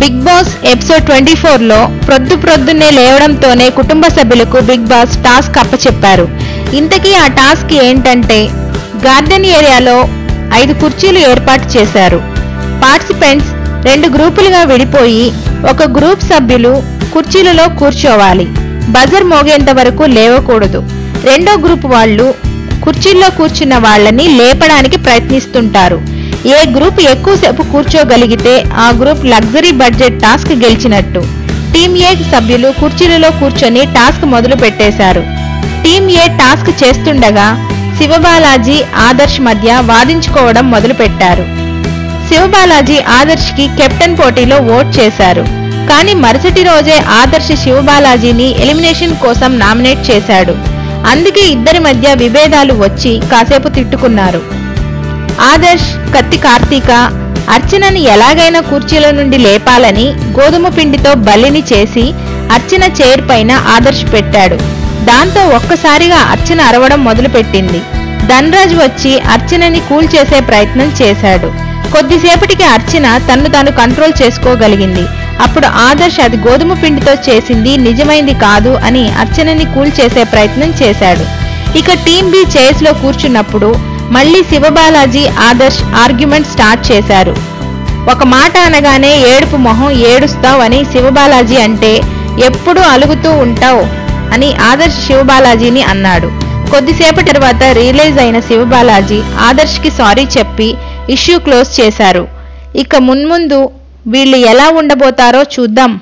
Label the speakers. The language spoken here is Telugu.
Speaker 1: బిగ్ బాస్ ఎపిసోడ్ 24లో ప్రొద్దున్నే లేవడంతోనే కుటుంబ సభ్యులకు బిగ్ బాస్ టాస్క్ అప్పచెప్పారు. ఇంతకీ ఆ టాస్క్ ఏంటంటే గార్డెన్ ఏరియాలో 5 కుర్చీలు ఏర్పాటు చేశారు. పార్టిసిపెంట్స్ 2 గ్రూపులుగా విడిపోయి ఒక గ్రూప్ సభ్యులు కుర్చీలలో కూర్చోవాలి. బజర్ మోగేంత వరకు లేవకూడదు. రెండో గ్రూప్ వాళ్ళు కుర్చీల్లో కూర్చున్న వాళ్ళని లేపడానికి ప్రయత్నిస్తుంటారు. ఏ గ్రూప్ ఎక్కువసేపు కూర్చోగలిగితే ఆ గ్రూప్ లగ్జరీ బడ్జెట్ టాస్క్ గెలిచినట్టు. టీమ్ ఏ సభ్యులు కుర్చీలలో కూర్చొని టాస్క్ మొదలు పెట్టేశారు. టీమ్ ఏ టాస్క్ చేస్తుండగా శివబాలాజీ ఆదర్శ్ మధ్య వాదించుకోవడం మొదలు పెట్టారు. శివబాలాజీ ఆదర్శ్ కి కెప్టెన్ పోటీలో ఓట్ చేశారు. కానీ మరుసటి రోజే ఆదర్శ్ శివబాలాజీని ఎలిమినేషన్ కోసం నామినేట్ చేశాడు. అందుకే ఇద్దరి మధ్య విభేదాలు వచ్చి కాసేపు తిట్టుకున్నారు. ఆదర్శ్, కత్తి కార్తీక అర్చనని ఎలాగైనా కుర్చీల నుండి లేపాలని గోధుమ పిండితో బలిని చేసి అర్చన చైర్ పైన ఆదర్శ్ పెట్టాడు. దాంతో ఒక్కసారిగా అర్చన అరవడం మొదలుపెట్టింది. ధనరాజ్ వచ్చి అర్చనని కూల్ చేసే ప్రయత్నం చేశాడు. కొద్దిసేపటికి అర్చన తన్ను తాను కంట్రోల్ చేసుకోగలిగింది. అప్పుడు ఆదర్శ్ అది గోధుమ పిండితో చేసింది, నిజమైంది కాదు అని అర్చనని కూల్ చేసే ప్రయత్నం చేశాడు. ఇక టీమ్ బి చైర్స్ లో కూర్చున్నప్పుడు మళ్లీ శివబాలాజీ ఆదర్శ్ ఆర్గ్యుమెంట్ స్టార్ట్ చేశారు. ఒక మాట అనగానే ఏడుపు మొహం ఏడుస్తావు అని శివబాలాజీ అంటే ఎప్పుడూ అలుగుతూ ఉంటావు అని ఆదర్శ్ శివబాలాజీని అన్నాడు. కొద్దిసేపటి తర్వాత రియలైజ్ అయిన శివబాలాజీ ఆదర్శ్ కి సారీ చెప్పి ఇష్యూ క్లోజ్ చేశారు. ఇక మున్ముందు వీళ్ళు ఎలా ఉండబోతారో చూద్దాం.